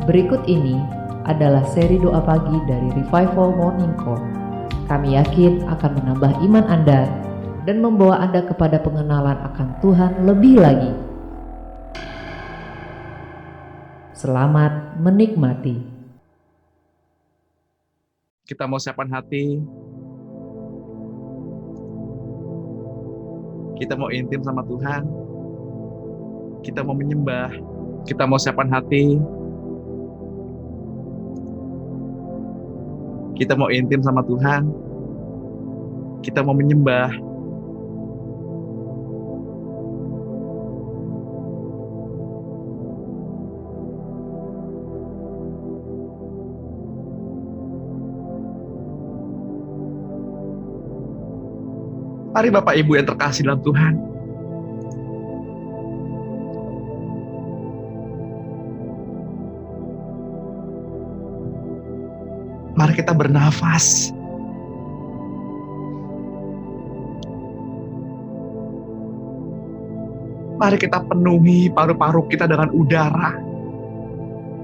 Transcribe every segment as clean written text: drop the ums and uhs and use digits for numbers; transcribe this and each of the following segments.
Berikut ini adalah seri doa pagi dari Revival Morning Call. Kami yakin akan menambah iman Anda dan membawa Anda kepada pengenalan akan Tuhan lebih lagi. Selamat menikmati. Kita mau siapkan hati. Kita mau intim sama Tuhan. Kita mau menyembah. Kita mau siapkan hati. Kita mau intim sama Tuhan. Kita mau menyembah. Mari Bapak Ibu yang terkasih dalam Tuhan. Mari kita bernafas. Mari kita penuhi paru-paru kita dengan udara.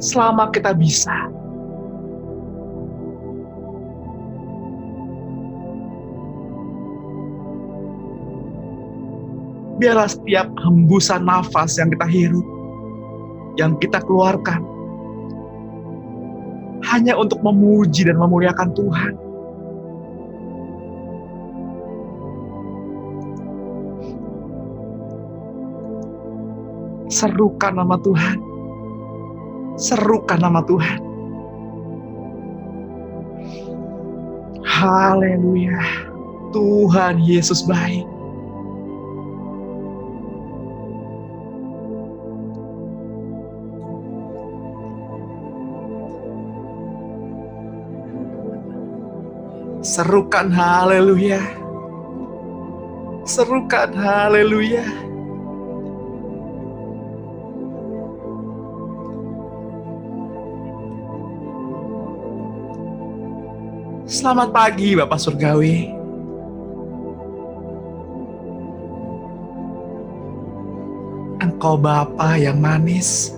Selama kita bisa. Biarlah setiap hembusan nafas yang kita hirup, yang kita keluarkan, hanya untuk memuji dan memuliakan Tuhan. Serukan nama Tuhan. Serukan nama Tuhan. Haleluya. Tuhan Yesus baik. Serukan haleluya. Serukan haleluya. Selamat pagi Bapak Surgawi. Engkau Bapa yang manis.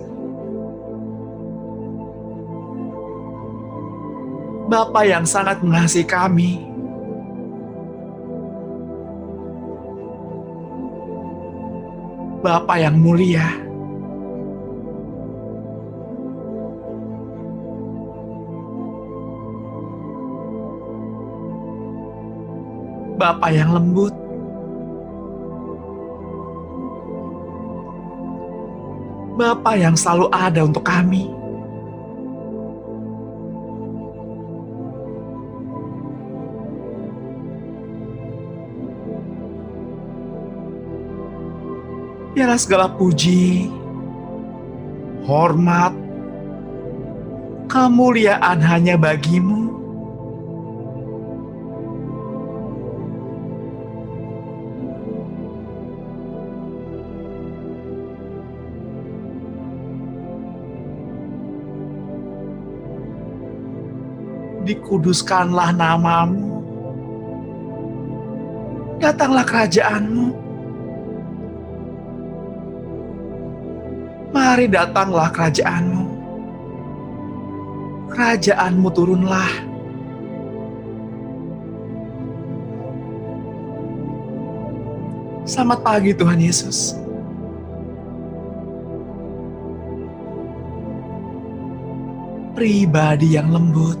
Bapa yang sangat mengasihi kami. Bapa yang mulia. Bapa yang lembut. Bapa yang selalu ada untuk kami. Biarlah segala puji, hormat, kemuliaan hanya bagimu. Dikuduskanlah namamu. Datanglah kerajaanmu. Mari datanglah kerajaanmu. Kerajaanmu turunlah. Selamat pagi Tuhan Yesus. Pribadi yang lembut.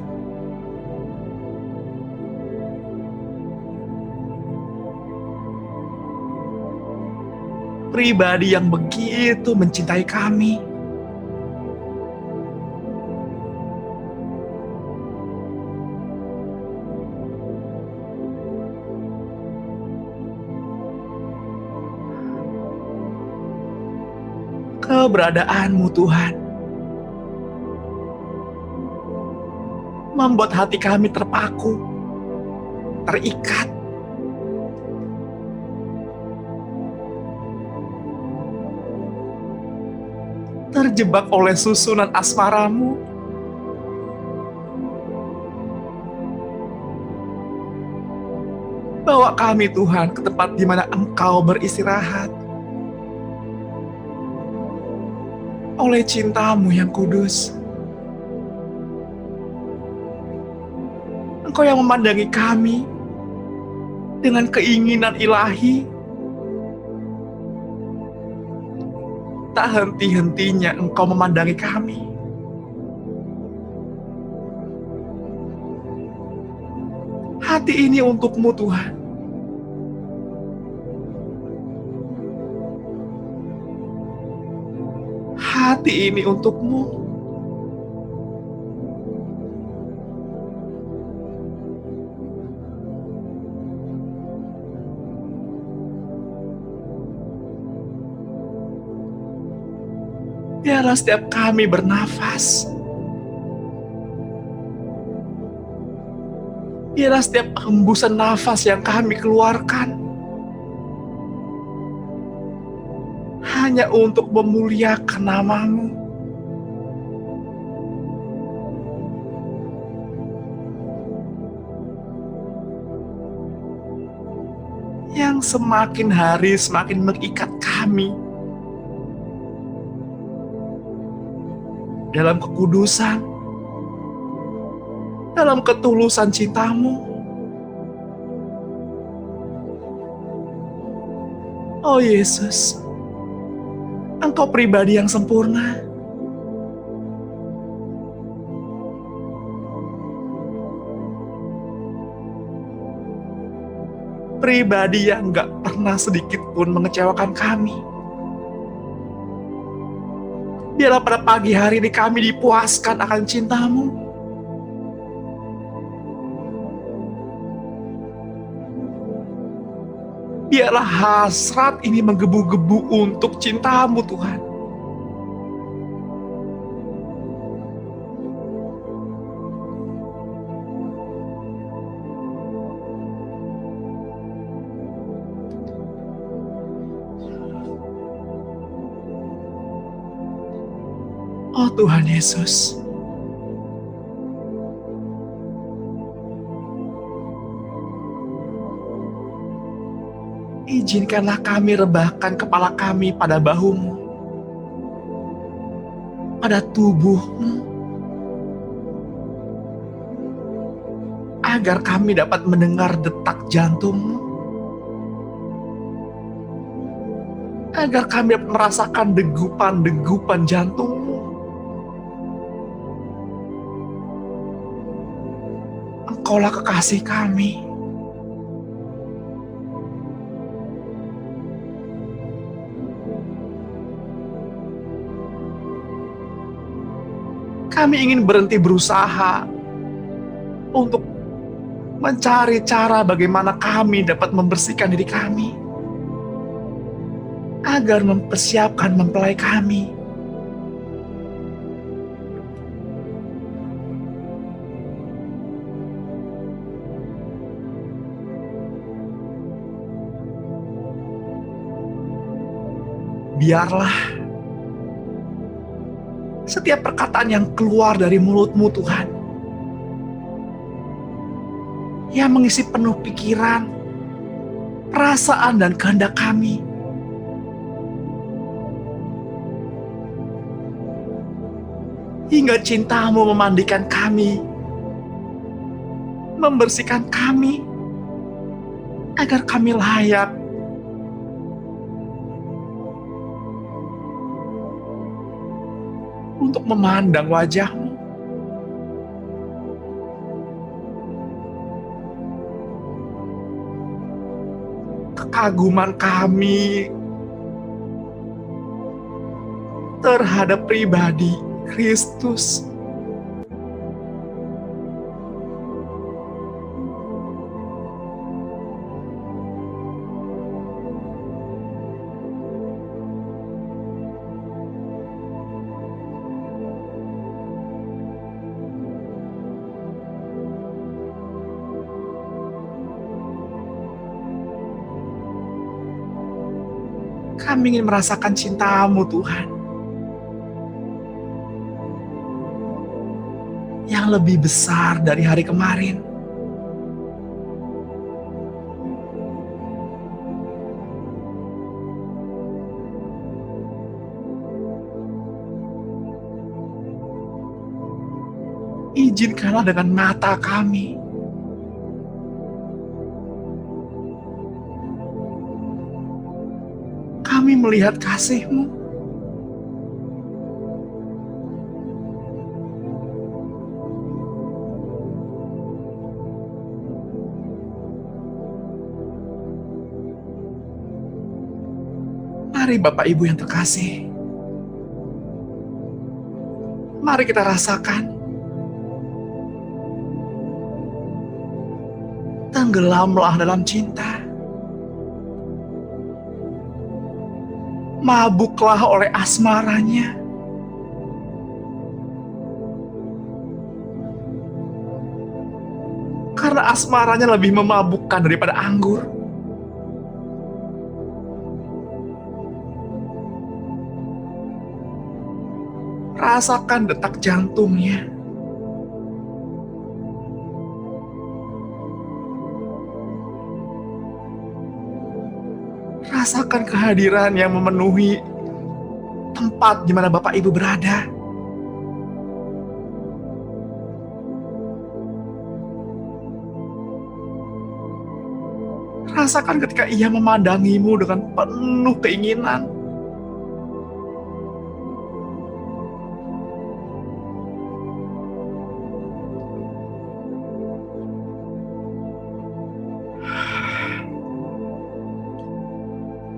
Pribadi yang begitu mencintai kami. Keberadaanmu Tuhan membuat hati kami terpaku, terikat. Terjebak oleh susunan asmaramu. Bawa kami Tuhan ke tempat di mana Engkau beristirahat. Oleh cinta-Mu yang kudus. Engkau yang memandangi kami dengan keinginan ilahi. Tak henti-hentinya Engkau memandangi kami. Hati ini untuk-Mu, Tuhan. Hati ini untuk-Mu. Biarlah setiap kami bernafas, biarlah setiap hembusan nafas yang kami keluarkan hanya untuk memuliakan nama-Mu. Yang semakin hari semakin mengikat kami dalam kekudusan, dalam ketulusan cinta-Mu. Oh Yesus, Engkau pribadi yang sempurna. Pribadi yang gak pernah sedikit pun mengecewakan kami. Biarlah pada pagi hari ini kami dipuaskan akan cinta-Mu. Biarlah hasrat ini menggebu-gebu untuk cinta-Mu, Tuhan. Oh Tuhan Yesus, izinkanlah kami rebahkan kepala kami pada bahu-Mu, pada tubuh-Mu, agar kami dapat mendengar detak jantung-Mu, agar kami dapat merasakan degupan-degupan jantung-Mu. Engkaulah kekasih kami. Kami ingin berhenti berusaha untuk mencari cara bagaimana kami dapat membersihkan diri kami, agar mempersiapkan mempelai kami. Biarlah setiap perkataan yang keluar dari mulut-Mu, Tuhan, yang mengisi penuh pikiran, perasaan, dan kehendak kami, hingga cinta-Mu memandikan kami, membersihkan kami, agar kami layak untuk memandang wajah-Mu. Kekaguman kami terhadap pribadi Kristus kami ingin merasakan cinta-Mu, Tuhan, yang lebih besar dari hari kemarin. Izinkanlah dengan mata kami melihat kasih-Mu. Mari Bapak Ibu yang terkasih, mari kita rasakan tenggelamlah dalam cinta. Mabuklah oleh asmaranya. Karena asmaranya lebih memabukkan daripada anggur. Rasakan detak jantungnya. Rasakan kehadiran yang memenuhi tempat di mana Bapak Ibu berada. Rasakan ketika Ia memandangimu dengan penuh keinginan.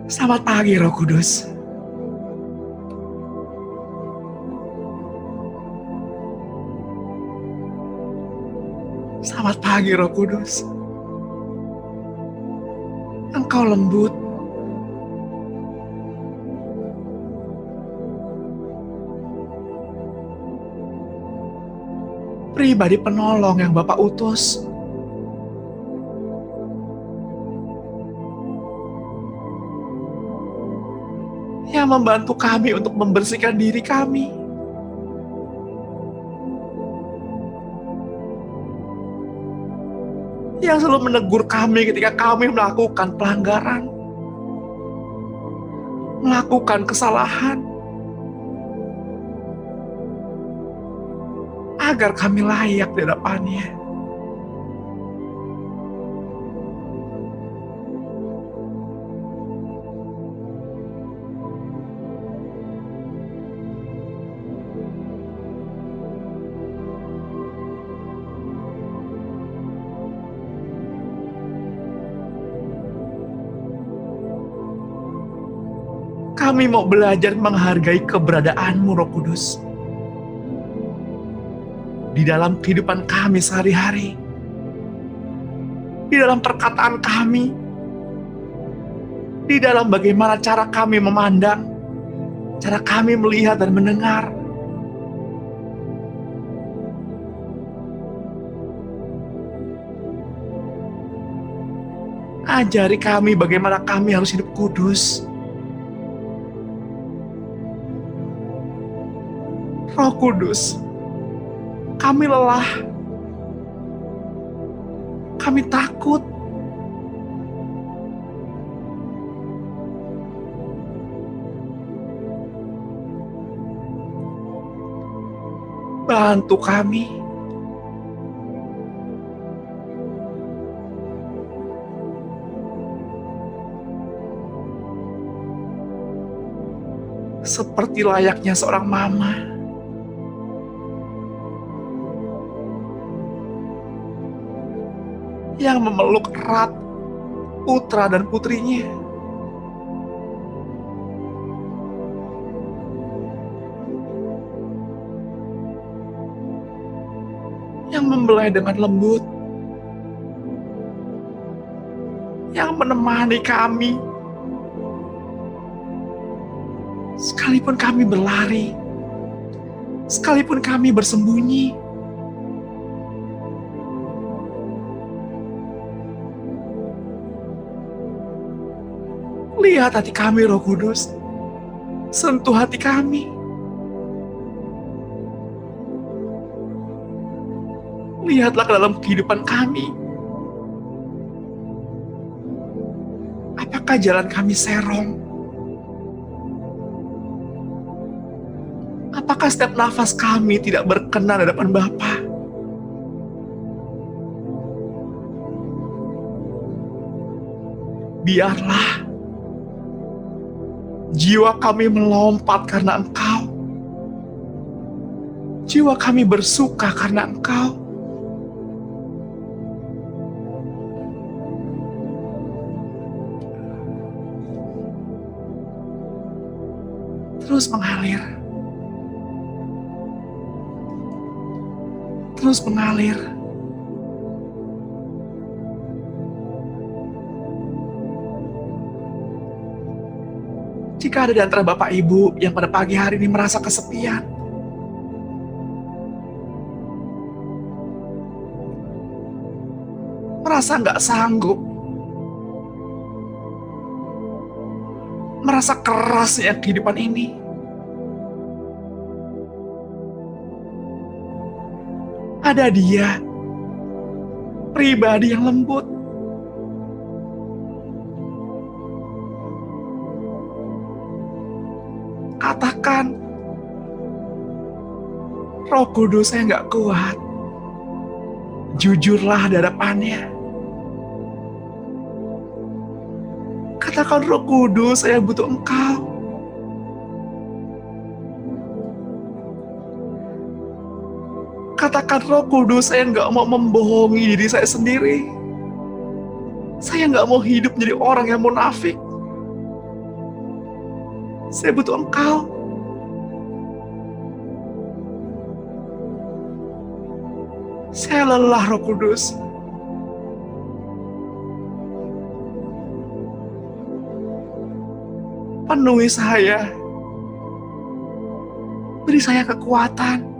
Selamat pagi Roh Kudus. Selamat pagi Roh Kudus. Engkau lembut. Pribadi penolong yang Bapak utus. Yang membantu kami untuk membersihkan diri kami. Yang selalu menegur kami ketika kami melakukan pelanggaran, melakukan kesalahan, agar kami layak di hadapan-Nya. Kami mau belajar menghargai keberadaan-Mu, Roh Kudus, di dalam kehidupan kami sehari-hari, di dalam perkataan kami, di dalam bagaimana cara kami memandang, cara kami melihat dan mendengar. Ajari kami bagaimana kami harus hidup kudus. Roh Kudus, kami lelah, kami takut. Bantu kami. Seperti layaknya seorang mama yang memeluk erat putra dan putrinya. Yang membelai dengan lembut. Yang menemani kami. Sekalipun kami berlari, sekalipun kami bersembunyi. Lihat hati kami, Roh Kudus. Sentuh hati kami. Lihatlah ke dalam kehidupan kami. Apakah jalan kami serong? Apakah setiap nafas kami tidak berkenan di hadapan Bapa? Biarlah jiwa kami melompat karena Engkau. Jiwa kami bersuka karena Engkau. Terus mengalir. Terus mengalir. Jika ada di antara Bapak Ibu yang pada pagi hari ini merasa kesepian, merasa nggak sanggup, merasa kerasnya kehidupan ini, ada Dia, pribadi yang lembut, katakan, Roh Kudus, saya nggak kuat. Jujurlah di hadapannya. Katakan, Roh Kudus, saya butuh Engkau. Katakan, Roh Kudus, saya nggak mau membohongi diri saya sendiri. Saya nggak mau hidup menjadi orang yang munafik. Saya butuh Engkau. Saya lelah, Roh Kudus. Penuhi saya. Beri saya kekuatan.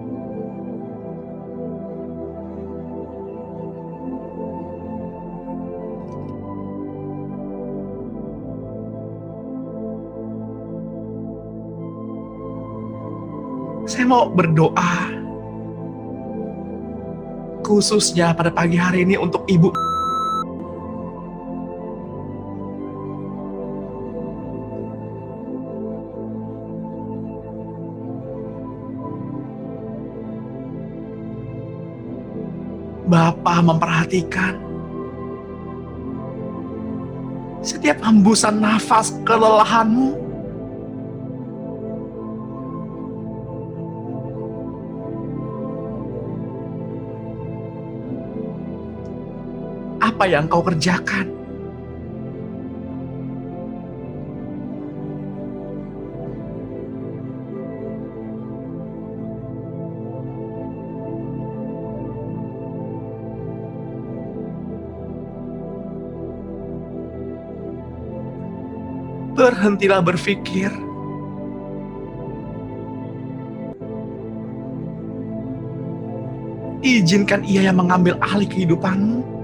Saya mau berdoa, khususnya pada pagi hari ini untuk Ibu. Bapa memperhatikan setiap hembusan nafas kelelahanmu. Apa yang kau kerjakan? Berhentilah berpikir. Izinkan Ia yang mengambil alih kehidupanmu.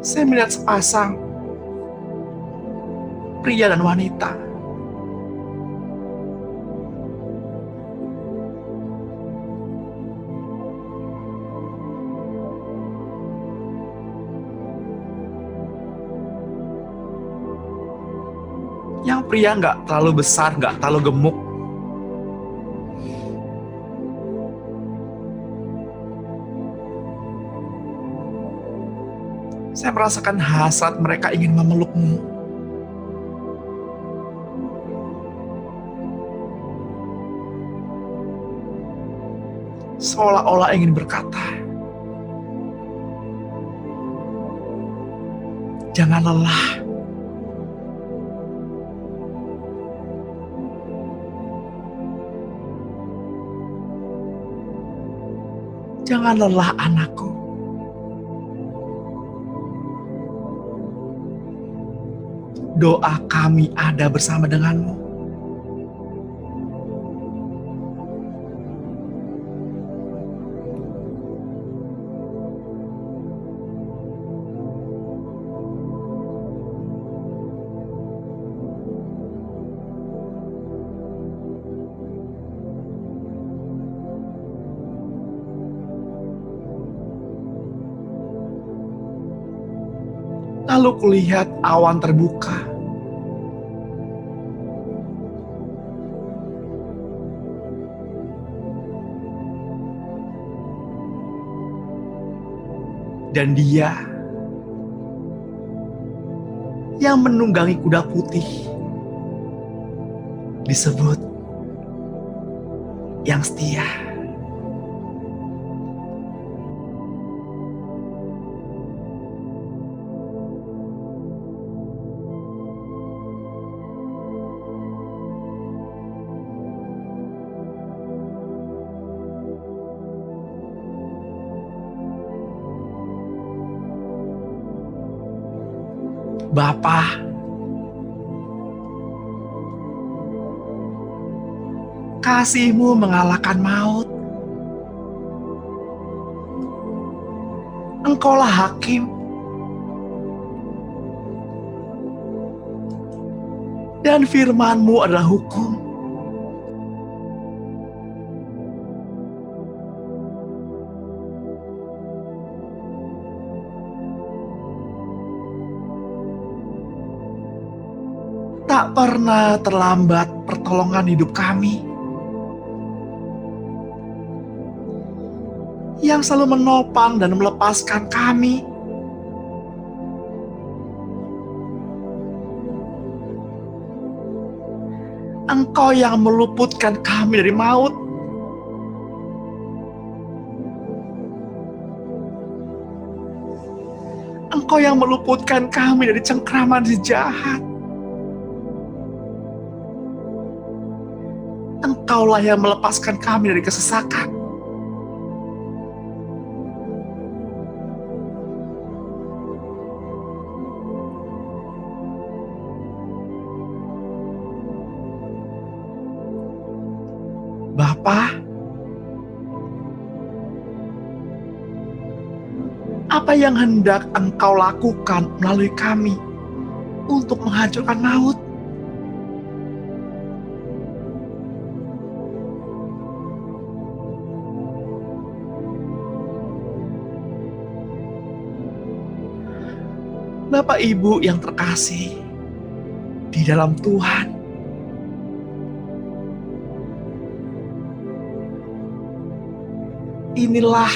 Saya melihat sepasang pria dan wanita yang pria nggak terlalu besar, nggak terlalu gemuk. Saya merasakan hasrat mereka ingin memelukmu. Seolah-olah ingin berkata, jangan lelah. Jangan lelah, anakku. Doa kami ada bersama denganmu. Lalu kulihat awan terbuka. Dan Dia yang menunggangi kuda putih disebut yang setia. Bapa, kasih-Mu mengalahkan maut. Engkaulah hakim. Dan firman-Mu adalah hukum. Tak pernah terlambat pertolongan hidup kami, yang selalu menopang dan melepaskan kami. Engkau yang meluputkan kami dari maut. Engkau yang meluputkan kami dari cengkraman si jahat. Engkaulah yang melepaskan kami dari kesesakan. Bapa, apa yang hendak Engkau lakukan melalui kami untuk menghancurkan maut? Bapak Ibu yang terkasih di dalam Tuhan, inilah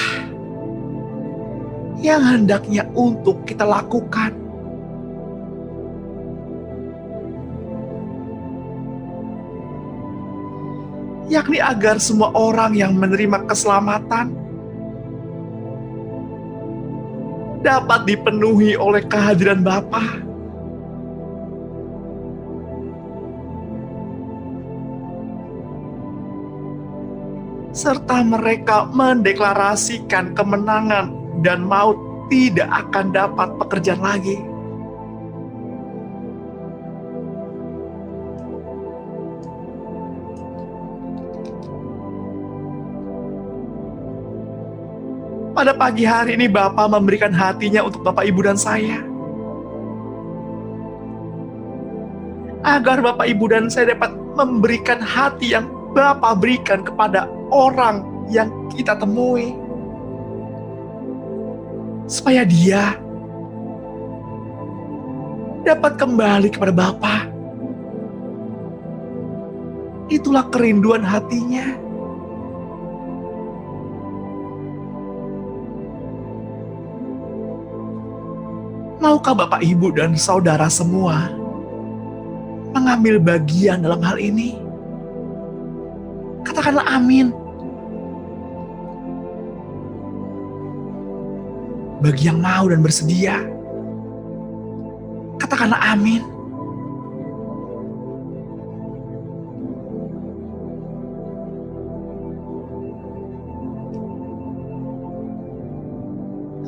yang hendaknya untuk kita lakukan. Yakni agar semua orang yang menerima keselamatan dapat dipenuhi oleh kehadiran Bapa. Serta mereka mendeklarasikan kemenangan dan maut tidak akan dapat pekerjaan lagi. Pada pagi hari ini Bapa memberikan hatinya untuk Bapak, Ibu, dan saya. Agar Bapak, Ibu, dan saya dapat memberikan hati yang Bapa berikan kepada orang yang kita temui. Supaya dia dapat kembali kepada Bapa. Itulah kerinduan hatinya. Maukah Bapak, Ibu, dan saudara semua mengambil bagian dalam hal ini? Katakanlah amin. Bagi yang mau dan bersedia, katakanlah amin.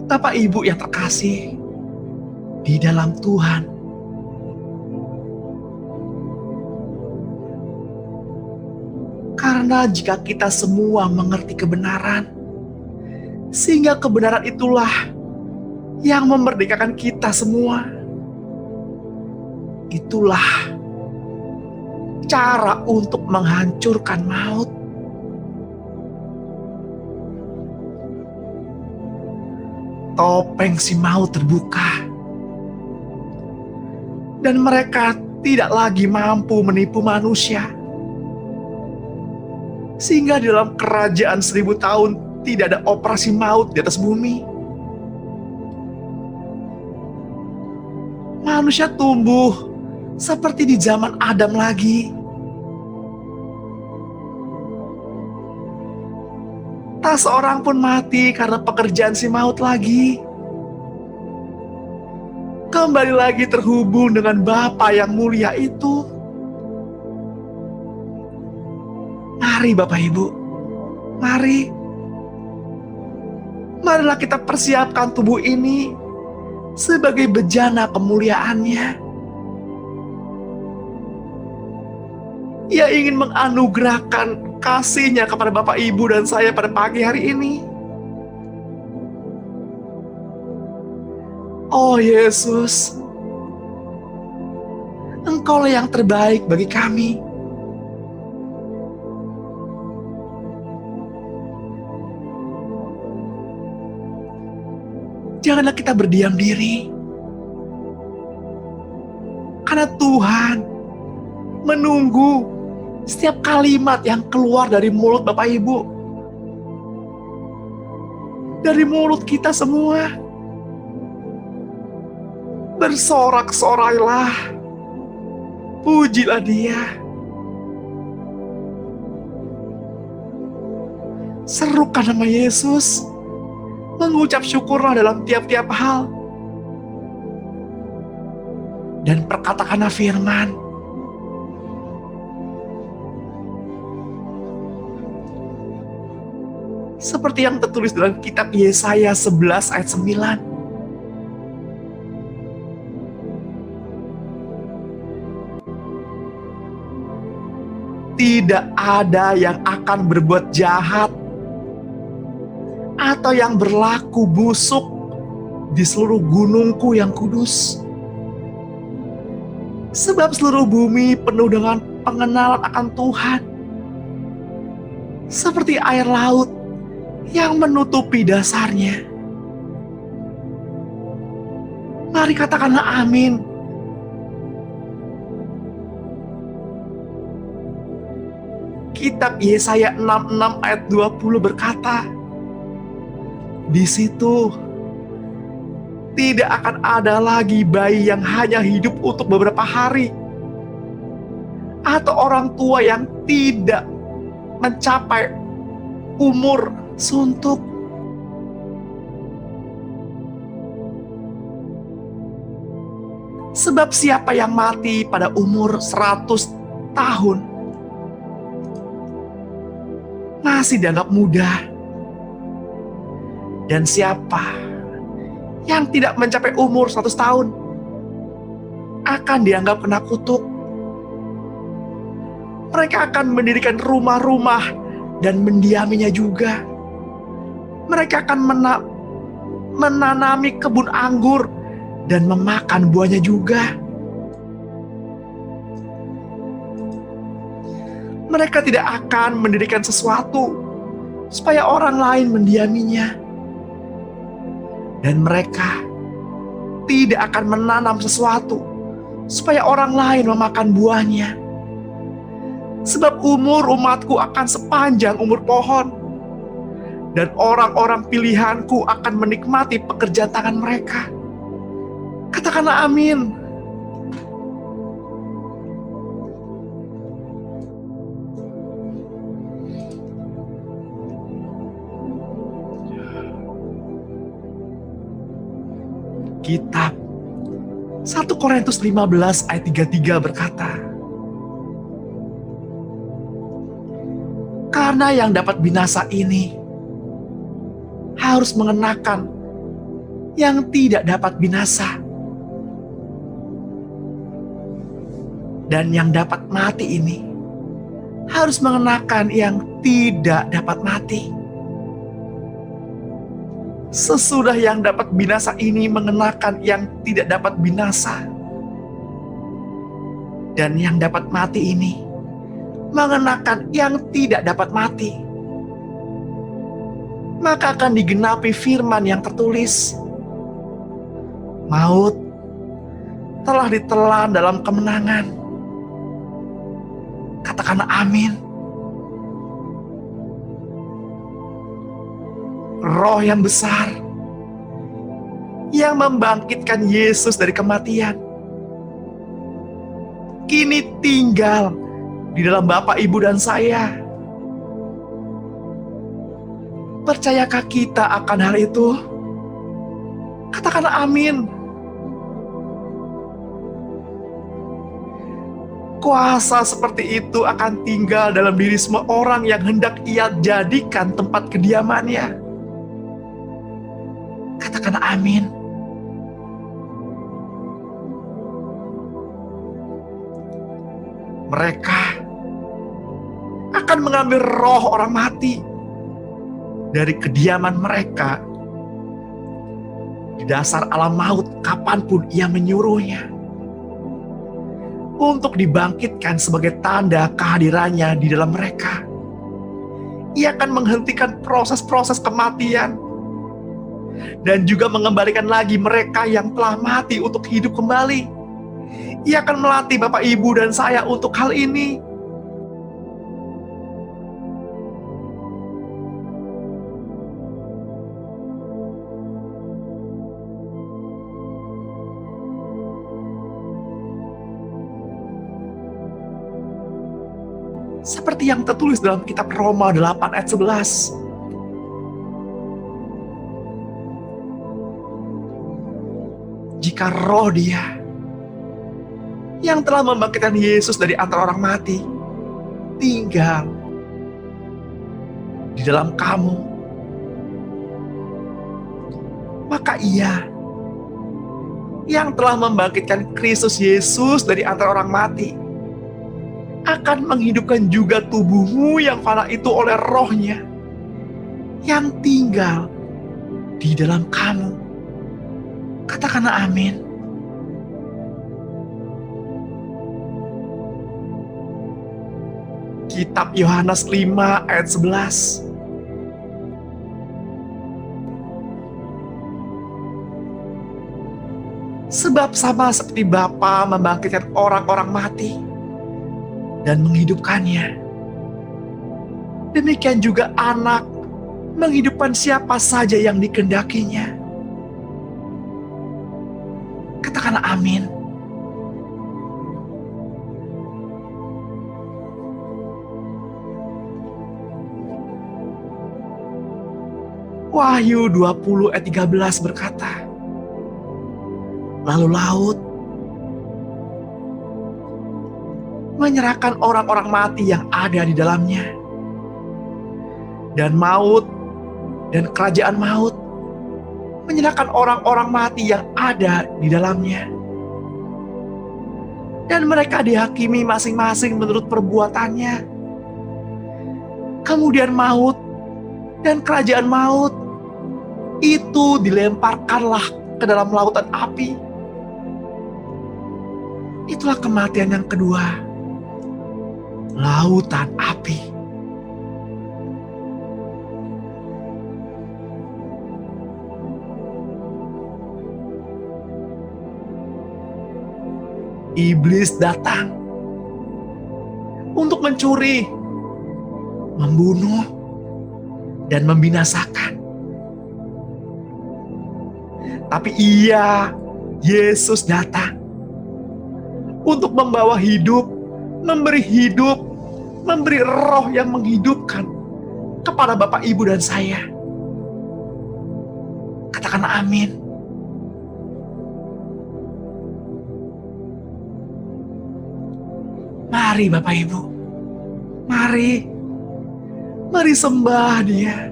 Bapak, Ibu yang terkasih di dalam Tuhan, karena jika kita semua mengerti kebenaran, sehingga kebenaran itulah yang memerdekakan kita semua, itulah cara untuk menghancurkan maut. Topeng si maut terbuka, dan mereka tidak lagi mampu menipu manusia. Sehingga di dalam kerajaan 1000 tahun tidak ada operasi maut di atas bumi. manusia tumbuh seperti di zaman Adam lagi. Tak seorang pun mati karena pekerjaan si maut lagi. Kembali lagi terhubung dengan Bapa yang mulia itu. Mari Bapak Ibu, mari. Marilah kita persiapkan tubuh ini sebagai bejana kemuliaannya. Ia ingin menganugerahkan kasih-Nya kepada Bapak, Ibu, dan saya pada pagi hari ini. Oh Yesus, Engkaulah yang terbaik bagi kami. Janganlah kita berdiam diri, karena Tuhan menunggu setiap kalimat yang keluar dari mulut Bapak Ibu, dari mulut kita semua. Bersorak-sorailah, pujilah Dia. Serukan nama Yesus, mengucap syukurlah dalam tiap-tiap hal, dan perkatakanlah firman. Seperti yang tertulis dalam kitab Yesaya 11 ayat 9. Tidak ada yang akan berbuat jahat atau yang berlaku busuk di seluruh gunungku yang kudus. Sebab seluruh bumi penuh dengan pengenalan akan Tuhan, seperti air laut yang menutupi dasarnya. Mari katakanlah amin. Kitab Yesaya 66 ayat 20 berkata, di situ tidak akan ada lagi bayi yang hanya hidup untuk beberapa hari, atau orang tua yang tidak mencapai umur suntuk. Sebab siapa yang mati pada umur 100 tahun masih dianggap muda, dan siapa yang tidak mencapai umur 100 tahun akan dianggap kena kutuk. Mereka akan mendirikan rumah-rumah dan mendiaminya juga. Mereka akan menanami kebun anggur dan memakan buahnya juga. Mereka tidak akan mendirikan sesuatu supaya orang lain mendiaminya. Dan mereka tidak akan menanam sesuatu supaya orang lain memakan buahnya. Sebab umur umatku akan sepanjang umur pohon, dan orang-orang pilihanku akan menikmati pekerjaan tangan mereka. Katakanlah amin. Kitab 1 Korintus 15 ayat 33 berkata, karena yang dapat binasa ini harus mengenakan yang tidak dapat binasa, dan yang dapat mati ini harus mengenakan yang tidak dapat mati. Sesudah yang dapat binasa ini mengenakan yang tidak dapat binasa, dan yang dapat mati ini mengenakan yang tidak dapat mati, maka akan digenapi firman yang tertulis, maut telah ditelan dalam kemenangan. Katakanlah amin. Roh yang besar yang membangkitkan Yesus dari kematian kini tinggal di dalam Bapa, Ibu, dan saya. Percayakah kita akan hal itu? Katakanlah amin. Kuasa seperti itu akan tinggal dalam diri semua orang yang hendak Ia jadikan tempat kediamannya. Katakanlah amin. Mereka akan mengambil roh orang mati dari kediaman mereka di dasar alam maut kapanpun Ia menyuruhnya, untuk dibangkitkan sebagai tanda kehadirannya di dalam mereka. Ia akan menghentikan proses-proses kematian dan juga mengembalikan lagi mereka yang telah mati untuk hidup kembali. Ia akan melatih Bapak, Ibu, dan saya untuk hal ini. Seperti yang tertulis dalam kitab Roma 8 ayat 11. Jika roh Dia yang telah membangkitkan Yesus dari antara orang mati tinggal di dalam kamu, maka Ia yang telah membangkitkan Kristus Yesus dari antara orang mati akan menghidupkan juga tubuhmu yang fana itu oleh roh-Nya yang tinggal di dalam kamu. Katakanlah amin. Kitab Yohanes 5 ayat 11. Sebab sama seperti Bapa membangkitkan orang-orang mati dan menghidupkannya, demikian juga Anak menghidupkan siapa saja yang dikehendakinya. Katakanlah amin. Wahyu 20 ayat 13 berkata, lalu laut menyerahkan orang-orang mati yang ada di dalamnya, dan maut dan kerajaan maut menyerahkan orang-orang mati yang ada di dalamnya, dan mereka dihakimi masing-masing menurut perbuatannya. Kemudian maut dan kerajaan maut itu dilemparkanlah ke dalam lautan api. Itulah kematian yang kedua, lautan api. Iblis datang untuk mencuri, membunuh, dan membinasakan. Tapi Ia, Yesus, datang untuk membawa hidup, memberi roh yang menghidupkan kepada Bapak, Ibu, dan saya. Katakan amin. Mari Bapak, Ibu, mari sembah Dia.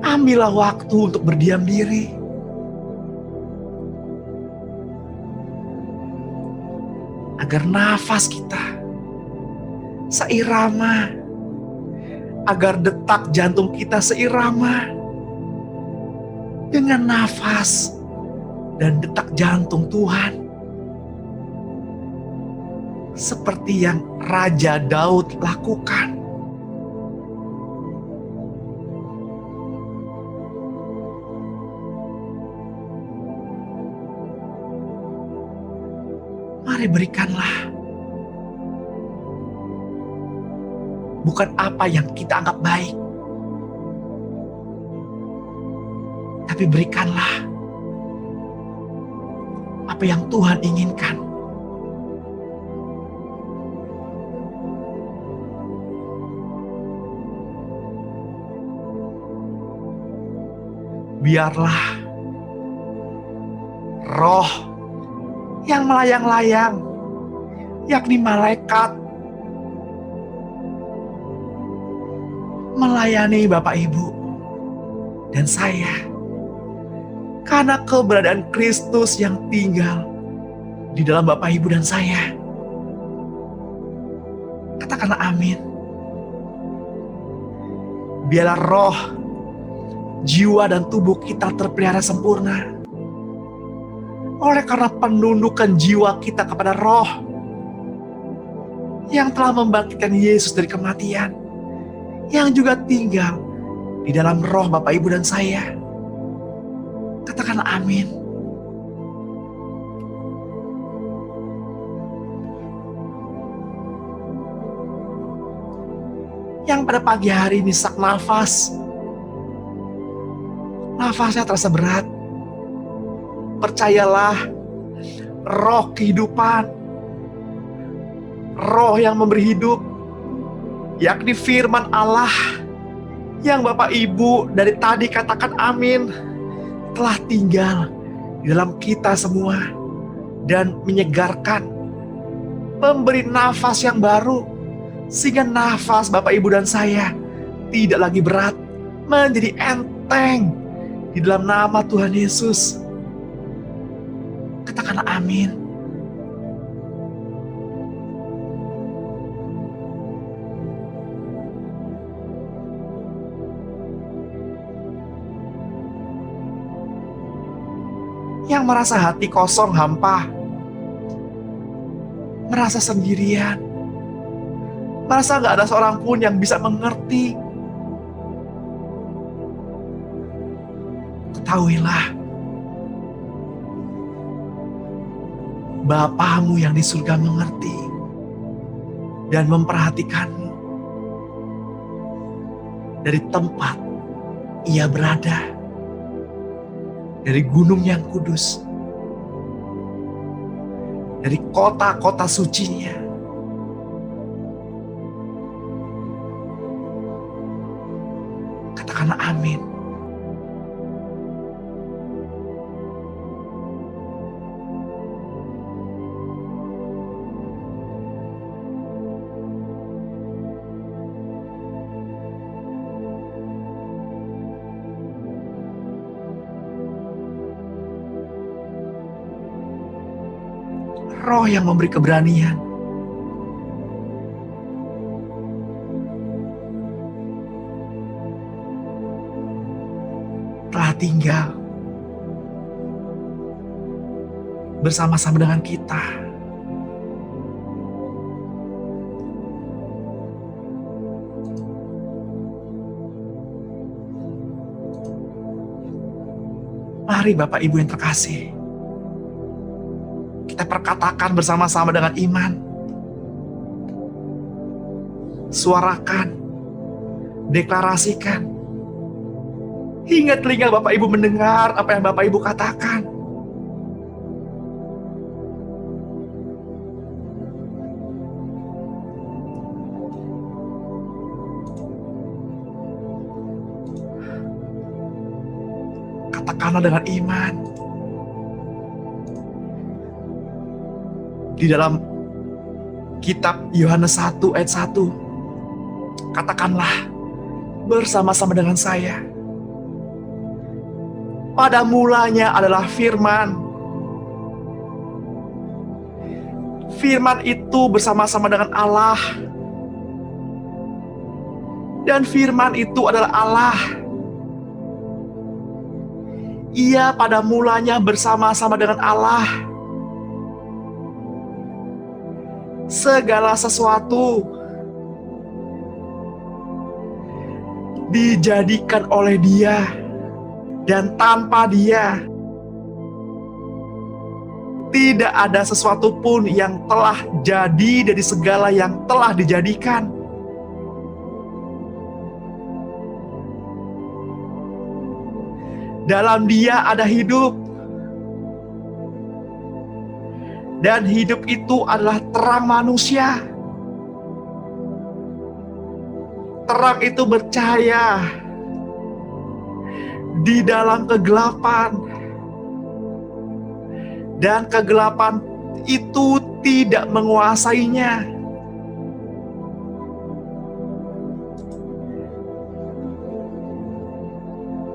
Ambillah waktu untuk berdiam diri. Agar nafas kita seirama, agar detak jantung kita seirama dengan nafas dan detak jantung Tuhan. Seperti yang Raja Daud lakukan. Mari berikanlah. Bukan apa yang kita anggap baik, tapi berikanlah apa yang Tuhan inginkan. Biarlah roh yang melayang-layang, yakni malaikat, melayani Bapak Ibu dan saya, karena keberadaan Kristus yang tinggal di dalam Bapak Ibu dan saya. Katakanlah amin. Biarlah roh, jiwa dan tubuh kita terpelihara sempurna oleh karena penundukan jiwa kita kepada roh yang telah membangkitkan Yesus dari kematian, yang juga tinggal di dalam roh Bapak Ibu dan saya. Katakanlah amin. Yang pada pagi hari ini sak nafasnya terasa berat. Percayalah, roh kehidupan, roh yang memberi hidup, yakni firman Allah yang Bapak Ibu dari tadi katakan amin, telah tinggal di dalam kita semua dan menyegarkan, memberi nafas yang baru, sehingga nafas Bapak Ibu dan saya tidak lagi berat, menjadi enteng di dalam nama Tuhan Yesus. Katakanlah amin. Yang merasa hati kosong hampa, merasa sendirian, merasa gak ada seorang pun yang bisa mengerti, ketahuilah, Bapamu yang di surga mengerti dan memperhatikanmu dari tempat Ia berada, dari gunung yang kudus, dari kota-kota sucinya. Katakanlah amin. Roh yang memberi keberanian, telah tinggal bersama-sama dengan kita. Mari Bapak Ibu yang terkasih, kita perkatakan bersama-sama dengan iman. Suarakan, deklarasikan, hingga telinga Bapak Ibu mendengar apa yang Bapak Ibu katakan. Katakanlah dengan iman. Di dalam kitab Yohanes 1 ayat 1, katakanlah bersama-sama dengan saya. Pada mulanya adalah firman. Firman itu bersama-sama dengan Allah. Dan firman itu adalah Allah. Ia pada mulanya bersama-sama dengan Allah. Segala sesuatu dijadikan oleh Dia, dan tanpa Dia tidak ada sesuatu pun yang telah jadi dari segala yang telah dijadikan. Dalam Dia ada hidup, Dan hidup itu adalah terang manusia. Terang itu bercahaya di dalam kegelapan. Dan kegelapan itu tidak menguasainya.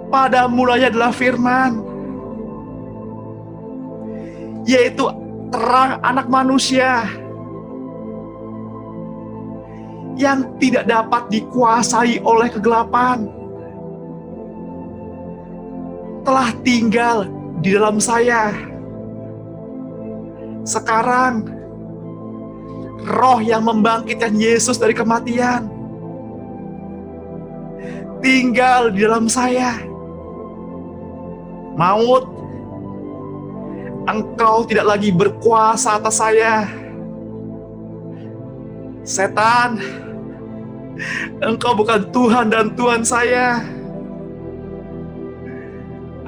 Pada mulanya adalah firman, yaitu terang anak manusia yang tidak dapat dikuasai oleh kegelapan. Telah tinggal di dalam saya. Sekarang roh yang membangkitkan Yesus dari kematian tinggal di dalam saya. Maut, engkau tidak lagi berkuasa atas saya. Setan, engkau bukan Tuhan dan Tuhan saya.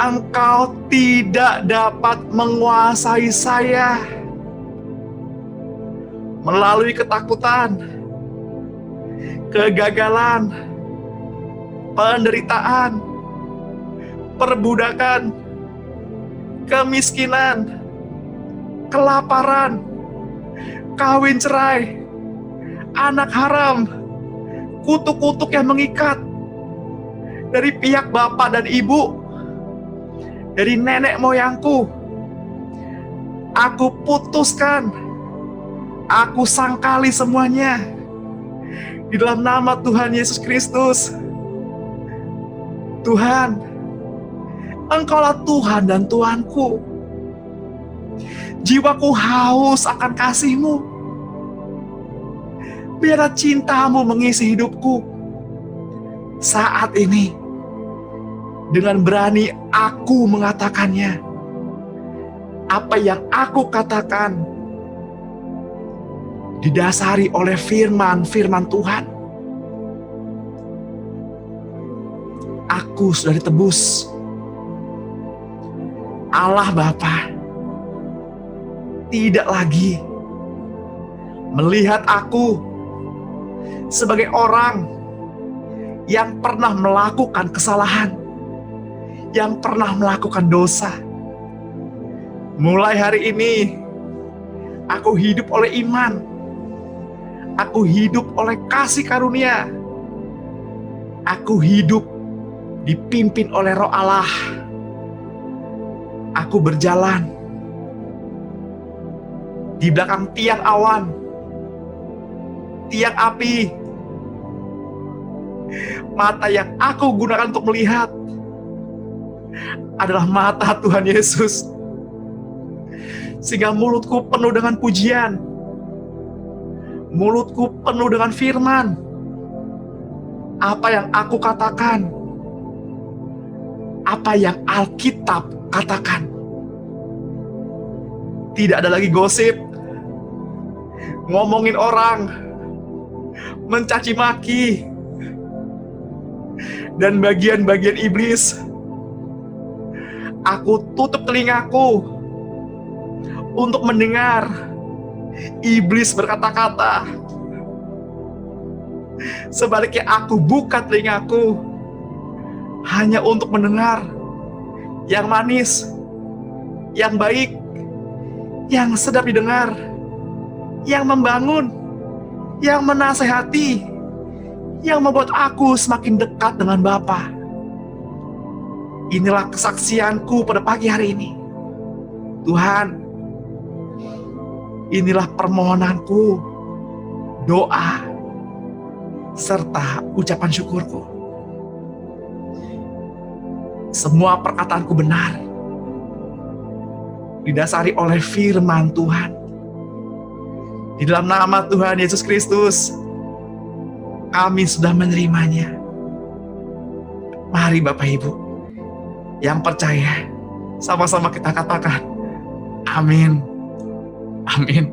Engkau tidak dapat menguasai saya. Melalui ketakutan, kegagalan, penderitaan, perbudakan, kemiskinan, kelaparan, kawin cerai, anak haram, kutuk-kutuk yang mengikat dari pihak bapak dan ibu, dari nenek moyangku. Aku putuskan, aku sangkali semuanya di dalam nama Tuhan Yesus Kristus. Tuhan, Engkaulah Tuhan dan Tuanku. Jiwaku haus akan kasih-Mu. Biarlah cinta-Mu mengisi hidupku. Saat ini, dengan berani aku mengatakannya. Apa yang aku katakan didasari oleh firman-firman Tuhan. Aku sudah ditebus. Allah Bapa tidak lagi melihat aku sebagai orang yang pernah melakukan kesalahan, yang pernah melakukan dosa. Mulai hari ini, aku hidup oleh iman. Aku hidup oleh kasih karunia. Aku hidup dipimpin oleh Roh Allah. Aku berjalan di belakang tiang awan, tiang api. Mata yang aku gunakan untuk melihat adalah mata Tuhan Yesus. Sehingga mulutku penuh dengan pujian. Mulutku penuh dengan firman. Apa yang aku katakan, apa yang Alkitab katakan. Tidak ada lagi gosip, ngomongin orang, mencaci maki, dan bagian-bagian iblis. Aku tutup telingaku untuk mendengar iblis berkata-kata. Sebaliknya aku buka telingaku hanya untuk mendengar yang manis, yang baik, yang sedap didengar, yang membangun, yang menasehati, yang membuat aku semakin dekat dengan Bapa. Inilah kesaksianku pada pagi hari ini. Tuhan, inilah permohonanku, doa, serta ucapan syukurku. Semua perkataanku benar, didasari oleh firman Tuhan. Di dalam nama Tuhan Yesus Kristus, kami sudah menerimanya. Mari Bapak Ibu, yang percaya, sama-sama kita katakan, amin. Amin.